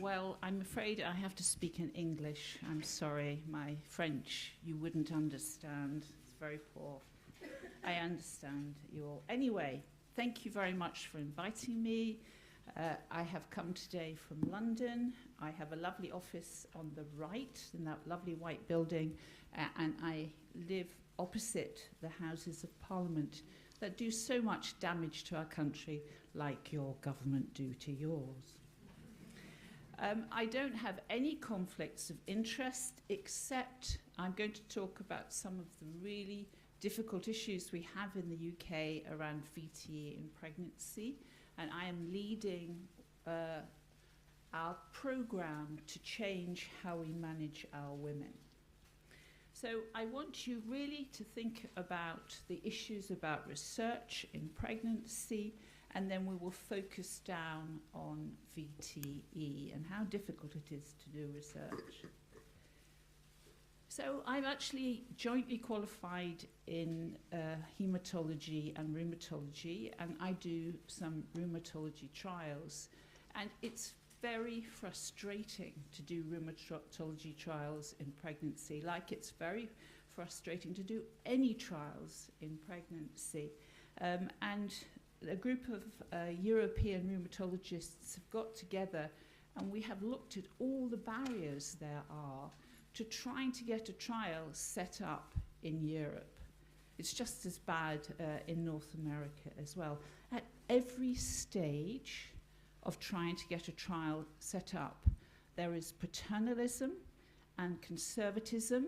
Well, I'm afraid I have to speak in English. I'm sorry, my French you wouldn't understand. It's very poor. I understand you all. Anyway, thank you very much for inviting me. I have come today from London. I have a lovely office on the right in that lovely white building, and I live opposite the Houses of Parliament that do so much damage to our country, like your government do to yours. I don't have any conflicts of interest, except I'm going to talk about some of the really difficult issues we have in the UK around VTE in pregnancy, and I am leading our programme to change how we manage our women. So I want you really to think about the issues about research in pregnancy, and then we will focus down on VTE and how difficult it is to do research. So I'm actually jointly qualified in hematology and rheumatology, and I do some rheumatology trials. And it's very frustrating to do rheumatology trials in pregnancy, like it's very frustrating to do any trials in pregnancy. And a group of European rheumatologists have got together, and we have looked at all the barriers there are to trying to get a trial set up in Europe. It's just as bad in North America as well. At every stage of trying to get a trial set up, there is paternalism and conservatism.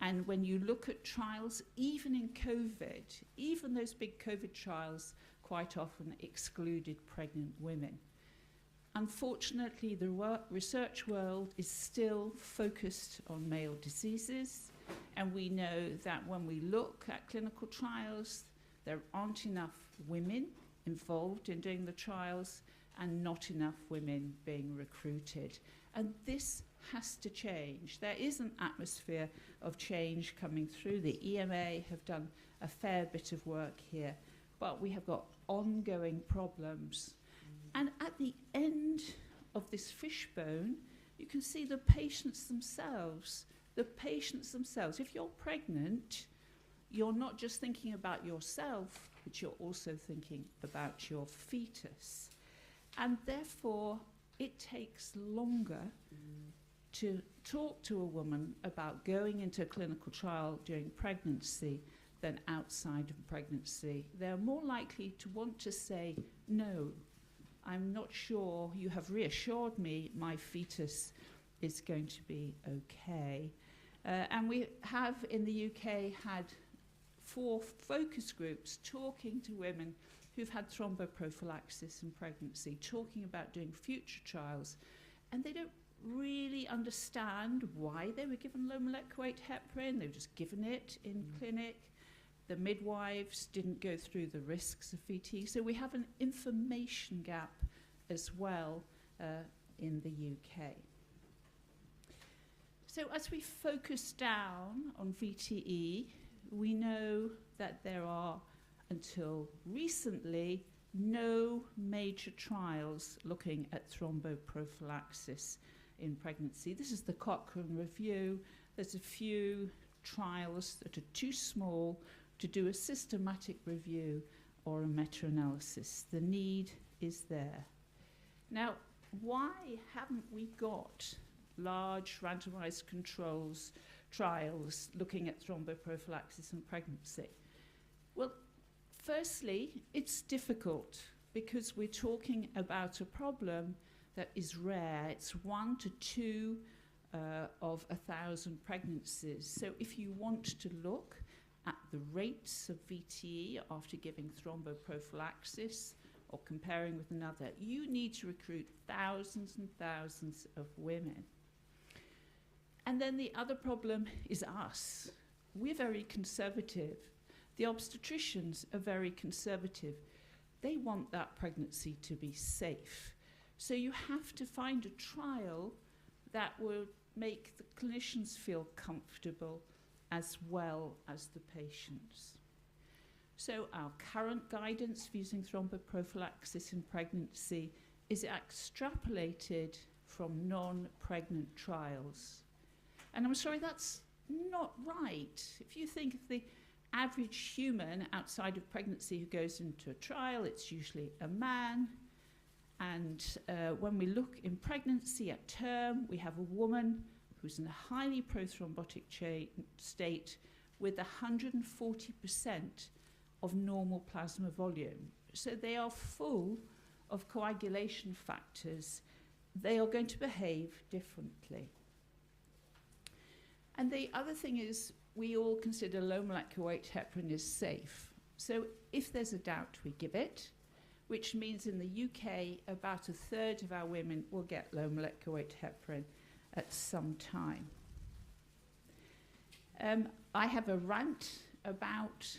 And when you look at trials, even in COVID, even those big COVID trials quite often excluded pregnant women. Unfortunately, the research world is still focused on male diseases, and we know that when we look at clinical trials, there aren't enough women involved in doing the trials and not enough women being recruited. And this has to change. There is an atmosphere of change coming through. The EMA have done a fair bit of work here, but we have got ongoing problems. And at the end of this fishbone, you can see the patients themselves. The patients themselves. If you're pregnant, you're not just thinking about yourself, but you're also thinking about your fetus. And therefore, it takes longer to talk to a woman about going into a clinical trial during pregnancy than outside of pregnancy. They're more likely to want to say, no, I'm not sure, you have reassured me my fetus is going to be okay. And we have in the UK had 4 focus groups talking to women who've had thromboprophylaxis in pregnancy, talking about doing future trials. And they don't really understand why they were given low molecular weight heparin. They were just given it in clinic. The midwives didn't go through the risks of VT. So we have an information gap as well in the UK. So as we focus down on VTE, we know that there are, until recently, no major trials looking at thromboprophylaxis in pregnancy. This is the Cochrane review. There's a few trials that are too small to do a systematic review or a meta-analysis. The need is there. Now, why haven't we got large randomized trials looking at thromboprophylaxis in pregnancy? Well, firstly, it's difficult because we're talking about a problem that is rare. It's 1 to 2 of 1,000 pregnancies. So if you want to look at the rates of VTE after giving thromboprophylaxis or comparing with another, you need to recruit thousands and thousands of women. And then the other problem is us. We're very conservative. The obstetricians are very conservative. They want that pregnancy to be safe. So you have to find a trial that will make the clinicians feel comfortable as well as the patients. So our current guidance for using thromboprophylaxis in pregnancy is extrapolated from non-pregnant trials. And I'm sorry, that's not right. If you think of the average human outside of pregnancy who goes into a trial, it's usually a man. And when we look in pregnancy at term, we have a woman who's in a highly prothrombotic state with 140% of normal plasma volume. So they are full of coagulation factors. They are going to behave differently. And the other thing is, we all consider low molecular weight heparin is safe. So if there's a doubt, we give it, which means in the UK, about a third of our women will get low molecular weight heparin at some time. I have a rant about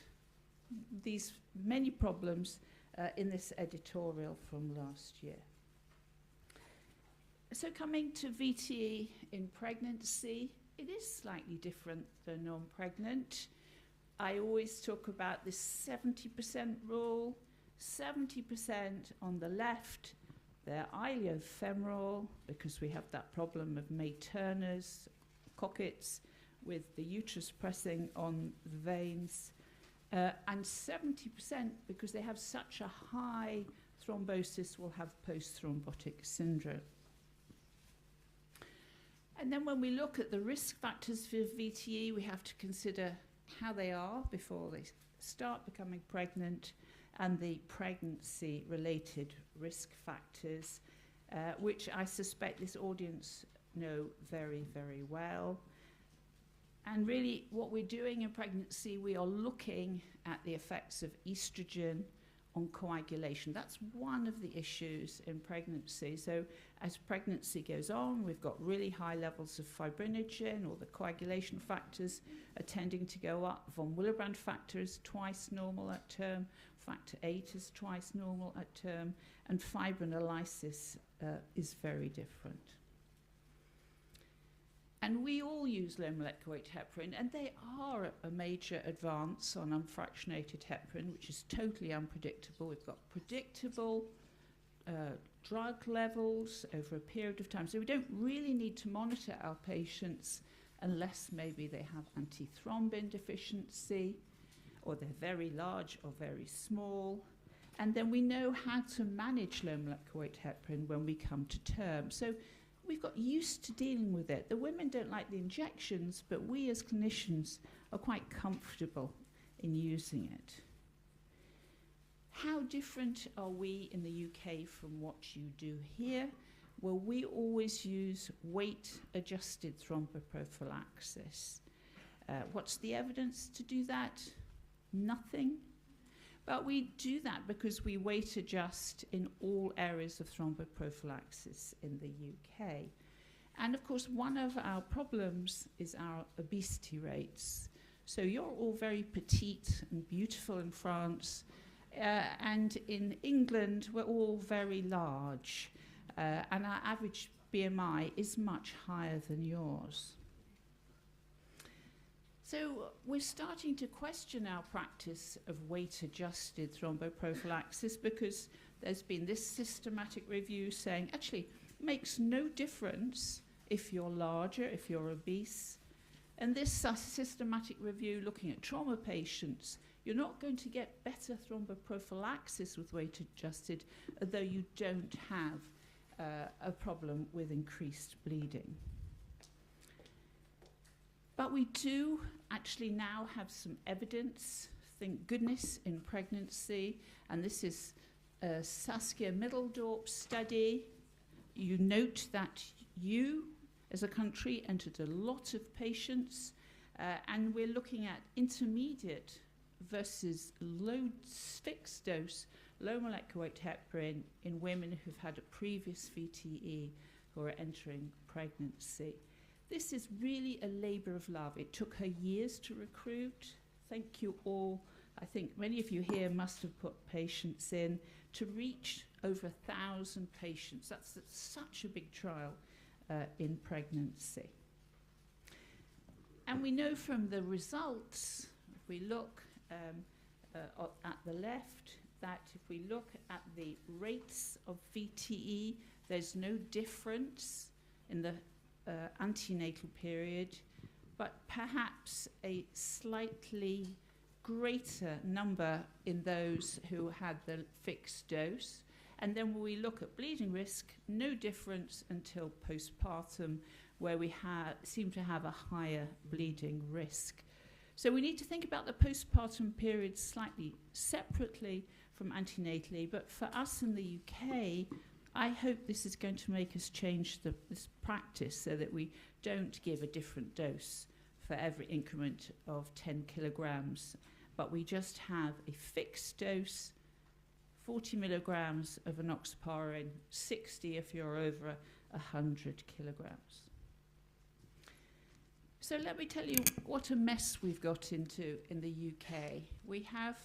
these many problems in this editorial from last year. So coming to VTE in pregnancy, it is slightly different than non-pregnant. I always talk about this 70% rule. 70% on the left, they're iliofemoral, because we have that problem of May-Turner's cockets with the uterus pressing on the veins, and 70% because they have such a high thrombosis will have post-thrombotic syndrome. And then when we look at the risk factors for VTE, we have to consider how they are before they start becoming pregnant, and the pregnancy-related risk factors, which I suspect this audience know very, very well. And really, what we're doing in pregnancy, we are looking at the effects of estrogen on coagulation. That's one of the issues in pregnancy. So as pregnancy goes on, we've got really high levels of fibrinogen, or the coagulation factors are tending to go up. Von Willebrand factor is twice normal at term. Factor 8 is twice normal at term, and fibrinolysis is very different. And we all use low molecular weight heparin, and they are a major advance on unfractionated heparin, which is totally unpredictable. We've got predictable drug levels over a period of time, so we don't really need to monitor our patients unless maybe they have antithrombin deficiency, or they're very large or very small. And then we know how to manage low molecular weight heparin when we come to term. So we've got used to dealing with it. The women don't like the injections, but we as clinicians are quite comfortable in using it. How different are we in the UK from what you do here? Well, we always use weight-adjusted thromboprophylaxis. What's the evidence to do that? Nothing. But we do that because we weight adjust in all areas of thromboprophylaxis in the UK. And of course, one of our problems is our obesity rates. So you're all very petite and beautiful in France, and in England, we're all very large, and our average BMI is much higher than yours. So we're starting to question our practice of weight-adjusted thromboprophylaxis, because there's been this systematic review saying actually it makes no difference if you're larger, if you're obese. And this systematic review looking at trauma patients, you're not going to get better thromboprophylaxis with weight-adjusted, although you don't have a problem with increased bleeding. But we do actually now have some evidence, thank goodness, in pregnancy. And this is a Saskia Middeldorp study. You note that you, as a country, entered a lot of patients. And we're looking at intermediate versus low fixed dose, low molecular weight heparin in women who've had a previous VTE who are entering pregnancy. This is really a labor of love. It took her years to recruit. Thank you all. I think many of you here must have put patients in to reach over 1,000 patients. That's such a big trial in pregnancy. And we know from the results, if we look at the left, that if we look at the rates of VTE There's no difference in the antenatal period, but perhaps a slightly greater number in those who had the fixed dose. And then when we look at bleeding risk, no difference until postpartum, where we seem to have a higher bleeding risk. So we need to think about the postpartum period slightly separately from antenatally, but for us in the UK, I hope this is going to make us change this practice so that we don't give a different dose for every increment of 10 kilograms, but we just have a fixed dose, 40 milligrams of enoxaparin, 60 if you're over 100 kilograms. So let me tell you what a mess we've got into in the UK. We have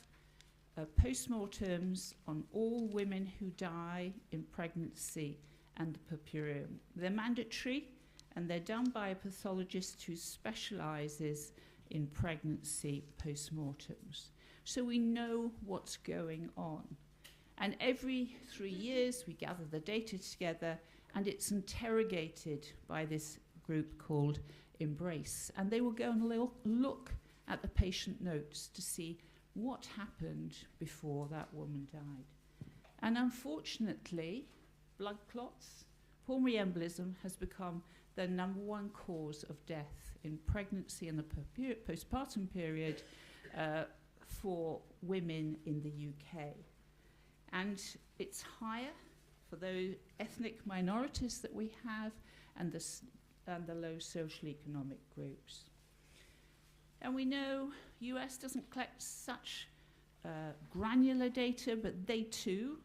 postmortems on all women who die in pregnancy and the puerperium. They're mandatory, and they're done by a pathologist who specialises in pregnancy postmortems. So we know what's going on. And every 3 years, we gather the data together, and it's interrogated by this group called Embrace. And they will go and look at the patient notes to see what happened before that woman died. And unfortunately, blood clots, pulmonary embolism has become the #1 cause of death in pregnancy and the postpartum period for women in the UK. And it's higher for those ethnic minorities that we have and the low social economic groups. And we know US doesn't collect such granular data, but they too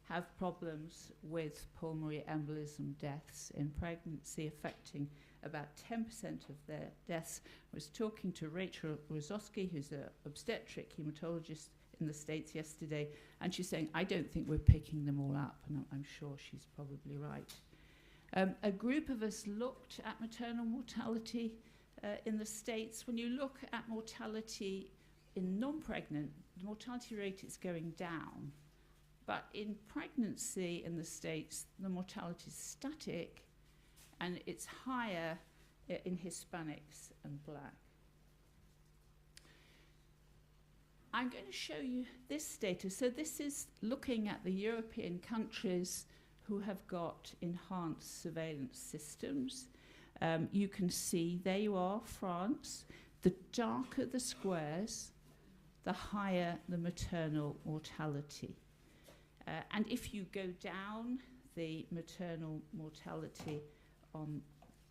have problems with pulmonary embolism deaths in pregnancy, affecting about 10% of their deaths. I was talking to Rachel Rosowski, who's an obstetric hematologist in the States yesterday, and she's saying, I don't think we're picking them all up, and I'm sure she's probably right. A group of us looked at maternal mortality in the States. When you look at mortality in non-pregnant, the mortality rate is going down. But in pregnancy in the States, the mortality is static, and it's higher in Hispanics and Black. I'm going to show you this data. So this is looking at the European countries who have got enhanced surveillance systems. You can see, there you are, France. The darker the squares, the higher the maternal mortality. And if you go down the maternal mortality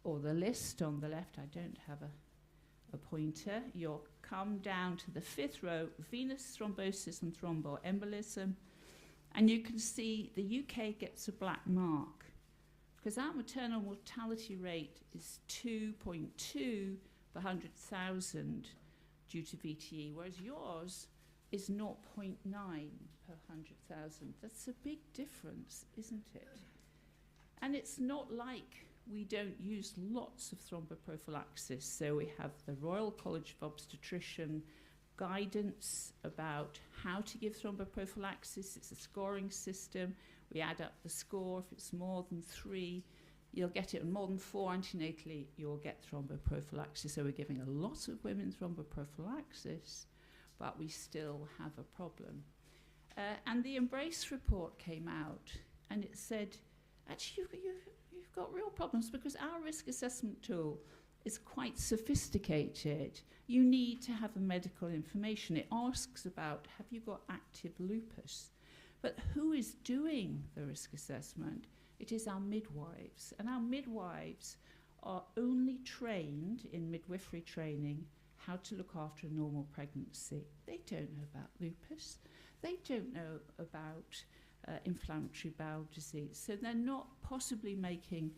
or the list on the left, I don't have a pointer, you'll come down to the 5th row, venous thrombosis and thromboembolism, and you can see the UK gets a black mark because our maternal mortality rate is 2.2 per 100,000 due to VTE, whereas yours is 0.9 per 100,000. That's a big difference, isn't it? And it's not like we don't use lots of thromboprophylaxis. So we have the Royal College of Obstetrician guidance about how to give thromboprophylaxis. It's a scoring system. We add up the score. If it's more than 3, you'll get it. And more than 4 antenatally, you'll get thromboprophylaxis. So we're giving a lot of women thromboprophylaxis, but we still have a problem. And the Embrace report came out, and it said, actually, you've got real problems because our risk assessment tool is quite sophisticated. You need to have a medical information. It asks about, have you got active lupus? But who is doing the risk assessment? It is our midwives. And our midwives are only trained in midwifery training how to look after a normal pregnancy. They don't know about lupus. They don't know about inflammatory bowel disease. So they're not possibly making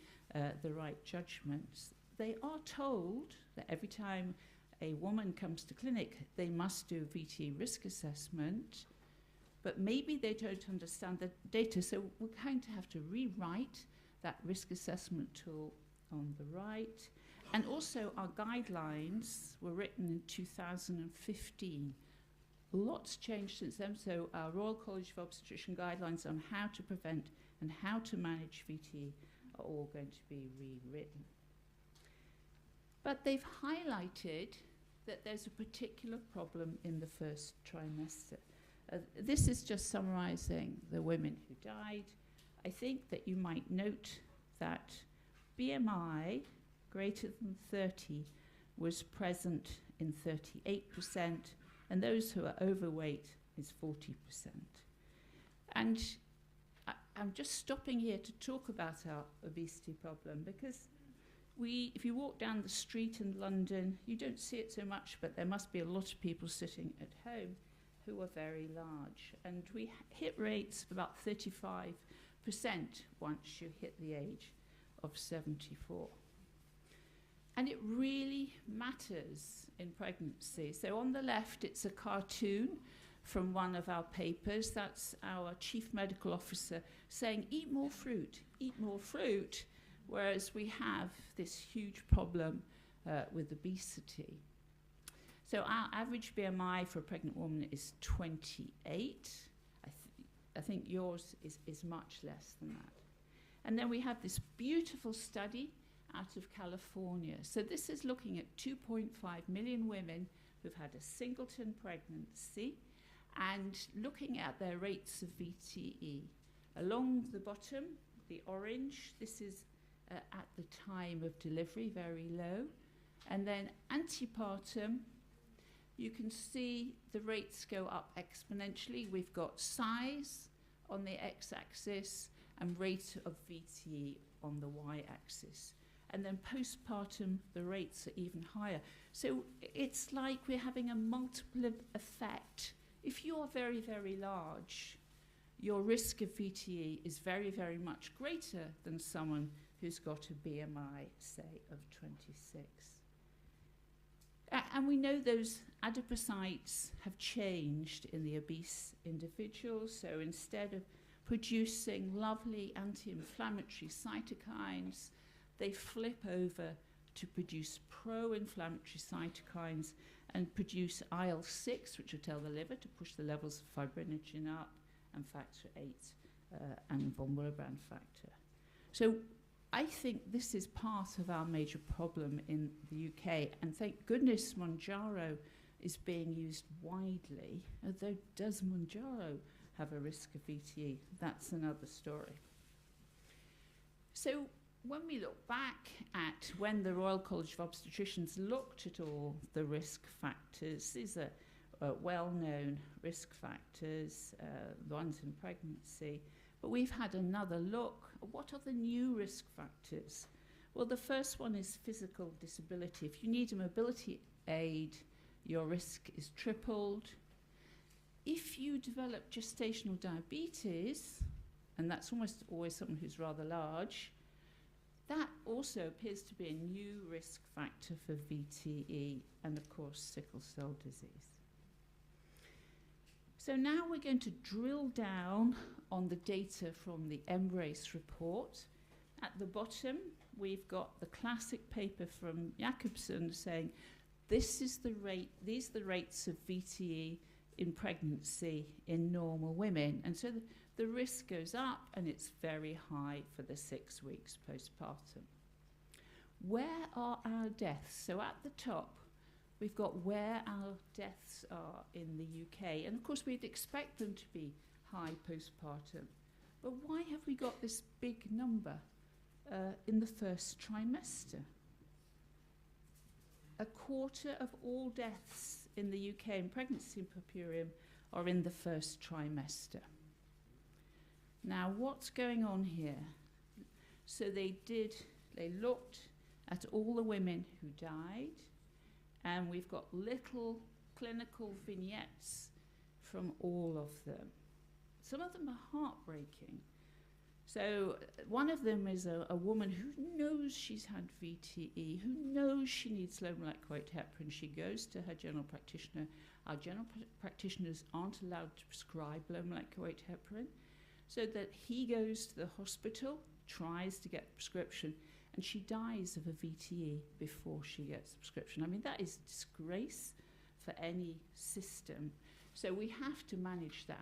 the right judgments. They are told that every time a woman comes to clinic, they must do a VTE risk assessment, but maybe they don't understand the data. So we're going to have to rewrite that risk assessment tool on the right. And also our guidelines were written in 2015. Lots changed since then. So our Royal College of Obstetrician guidelines on how to prevent and how to manage VTE are all going to be rewritten. But they've highlighted that there's a particular problem in the first trimester. This is just summarizing the women who died. I think that you might note that BMI greater than 30 was present in 38%, and those who are overweight is 40%. And I'm just stopping here to talk about our obesity problem, because if you walk down the street in London, you don't see it so much, but there must be a lot of people sitting at home who are very large. And we hit rates of about 35% once you hit the age of 74. And it really matters in pregnancy. So on the left, it's a cartoon from one of our papers. That's our chief medical officer saying, eat more fruit, whereas we have this huge problem with obesity. So our average BMI for a pregnant woman is 28. I think yours is much less than that. And then we have this beautiful study out of California. So this is looking at 2.5 million women who've had a singleton pregnancy and looking at their rates of VTE. Along the bottom, the orange, this is at the time of delivery, very low. And then antepartum, you can see the rates go up exponentially. We've got size on the x-axis and rate of VTE on the y-axis. And then postpartum, the rates are even higher. So it's like we're having a multiple effect. If you're very, very large, your risk of VTE is very, very much greater than someone who's got a BMI, say, of 26. And we know those adipocytes have changed in the obese individuals. So instead of producing lovely anti-inflammatory cytokines, they flip over to produce pro-inflammatory cytokines and produce IL-6, which will tell the liver to push the levels of fibrinogen up, and factor 8 and von Willebrand factor. So I think this is part of our major problem in the UK, and thank goodness Mounjaro is being used widely, although does Mounjaro have a risk of VTE? That's another story. So when we look back at when the Royal College of Obstetricians looked at all the risk factors, these are well-known risk factors, the ones in pregnancy, but we've had another look. What are the new risk factors? Well, the first one is physical disability. If you need a mobility aid, your risk is tripled. If you develop gestational diabetes, and that's almost always someone who's rather large, that also appears to be a new risk factor for VTE and, of course, sickle cell disease. So now we're going to drill down on the data from the EMBRACE report. At the bottom, we've got the classic paper from Jacobson saying this is the rate, these are the rates of VTE in pregnancy in normal women. And so the risk goes up, and it's very high for the 6 weeks postpartum. Where are our deaths? So at the top, we've got where our deaths are in the UK. And of course, we'd expect them to be high postpartum. But why have we got this big number in the first trimester? A quarter of all deaths in the UK in pregnancy and puerperium are in the first trimester. Now, what's going on here? So they looked at all the women who died, and we've got little clinical vignettes from all of them. Some of them are heartbreaking. So one of them is a woman who knows she's had VTE, who knows she needs low molecular weight heparin. She goes to her general practitioner. Our general practitioners aren't allowed to prescribe low molecular weight heparin, so that he goes to the hospital, tries to get a prescription, and she dies of a VTE before she gets the prescription. I mean, that is a disgrace for any system. So we have to manage that.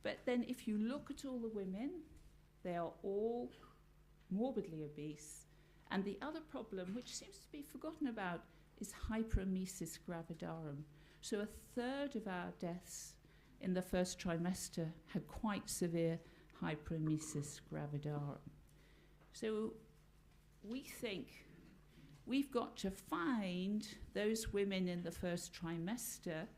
But then if you look at all the women They are all morbidly obese. And the other problem, which seems to be forgotten about, is hyperemesis gravidarum. So a third of our deaths in the first trimester had quite severe hyperemesis gravidarum. So we think we've got to find those women in the first trimester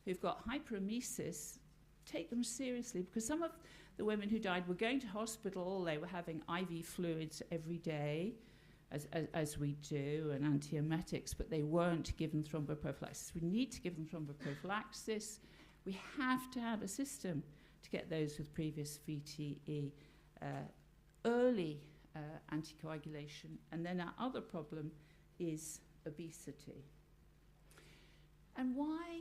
who've got hyperemesis, take them seriously, because some of the women who died were going to hospital, they were having IV fluids every day, as we do, and antiemetics, but they weren't given thromboprophylaxis. We need to give them thromboprophylaxis. We have to have a system to get those with previous VTE early anticoagulation. And then our other problem is obesity. And why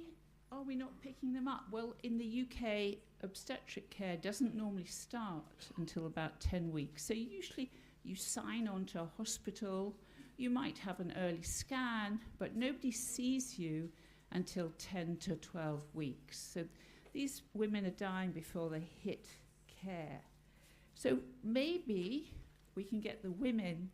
are we not picking them up? Well, in the UK, obstetric care doesn't normally start until about 10 weeks. So usually you sign on to a hospital, you might have an early scan, but nobody sees you until 10 to 12 weeks. So these women are dying before they hit care. So maybe we can get the women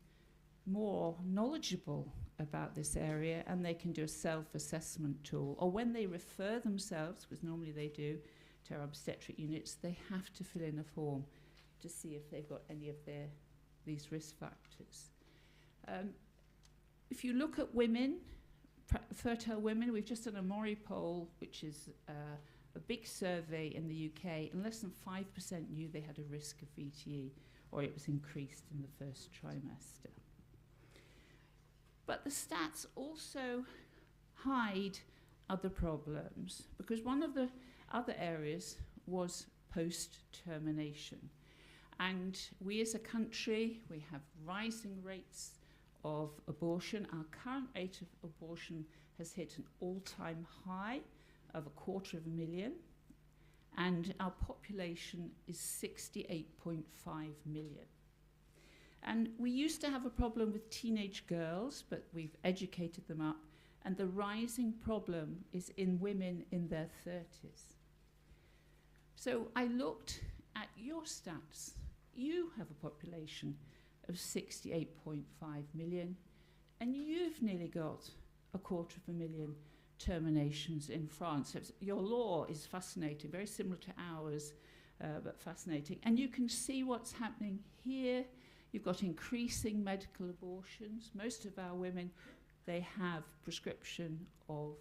more knowledgeable about this area, and they can do a self-assessment tool. Or when they refer themselves, because normally they do, to our obstetric units, they have to fill in a form to see if they've got any of these risk factors. If you look at women, fertile women, we've just done a Mori poll, which is a big survey in the UK, and less than 5% knew they had a risk of VTE, or it was increased in the first trimester. But the stats also hide other problems, because one of the other areas was post-termination. And we as a country, we have rising rates of abortion. Our current rate of abortion has hit an all-time high of 250,000, and our population is 68.5 million. And we used to have a problem with teenage girls, but we've educated them up, and the rising problem is in women in their 30s. So I looked at your stats. You have a population of 68.5 million, and you've nearly got 250,000 terminations in France. So your law is fascinating, very similar to ours, but fascinating. And you can see what's happening here. You've got increasing medical abortions. Most of our women, they have prescription of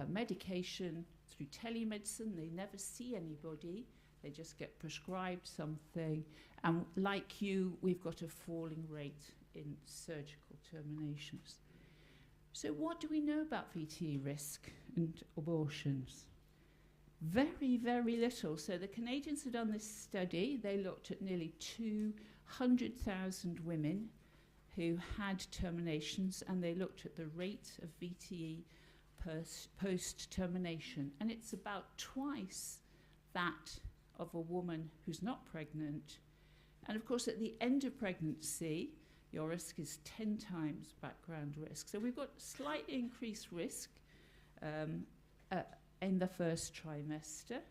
medication through telemedicine. They never see anybody. They just get prescribed something. And like you, we've got a falling rate in surgical terminations. So what do we know about VTE risk and abortions? Very, very little. So the Canadians have done this study. They looked at nearly 200,000 women who had terminations, and they looked at the rate of VTE post-termination. And it's about twice that of a woman who's not pregnant. And of course, at the end of pregnancy, your risk is 10 times background risk. So we've got slightly increased risk in the first trimester.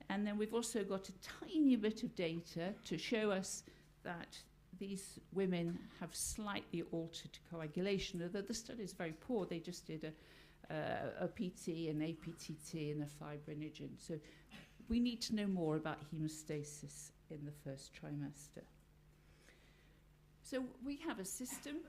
And then we've also got a tiny bit of data to show us that these women have slightly altered coagulation, although the study is very poor. They just did a PT, an APTT, and a fibrinogen. So we need to know more about hemostasis in the first trimester. So we have a system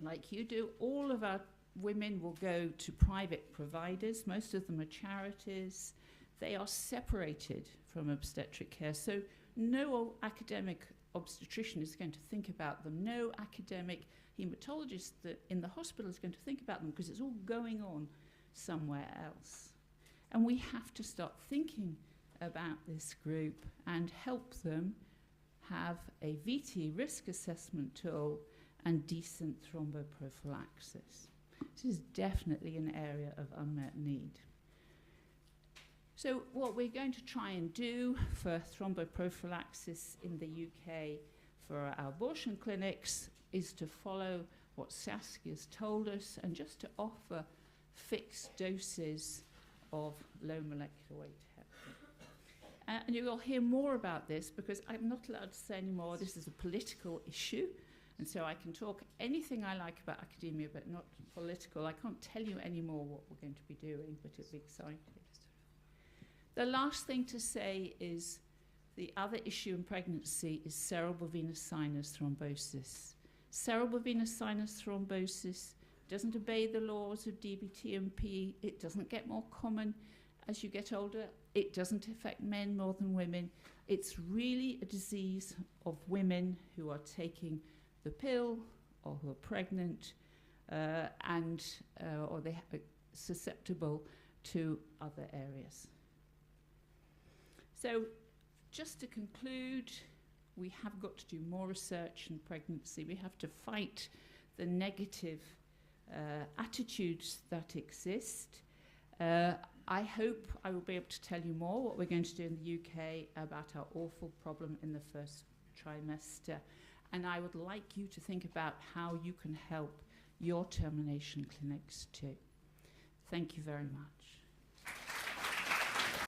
like you do. All of our women will go to private providers. Most of them are charities. They are separated from obstetric care. So no academic obstetrician is going to think about them. No academic hematologist in the hospital is going to think about them, because it's all going on somewhere else. And we have to start thinking about this group and help them have a VTE risk assessment tool and decent thromboprophylaxis. This is definitely an area of unmet need. So what we're going to try and do for thromboprophylaxis in the UK for our abortion clinics is to follow what Saskia's told us, and just to offer fixed doses of low molecular weight heparin. And you will hear more about this because I'm not allowed to say anymore this is a political issue. And so I can talk anything I like about academia, but not political. I can't tell you any more what we're going to be doing, but it'll be exciting. The last thing to say is the other issue in pregnancy is cerebral venous sinus thrombosis. Cerebral venous sinus thrombosis doesn't obey the laws of DBT&P. It doesn't get more common as you get older. It doesn't affect men more than women. It's really a disease of women who are taking the pill or who are pregnant or they are susceptible to other areas. So just to conclude, we have got to do more research in pregnancy. We have to fight the negative attitudes that exist. I hope I will be able to tell you more what we're going to do in the UK about our awful problem in the first trimester. And I would like you to think about how you can help your termination clinics too. Thank you very much.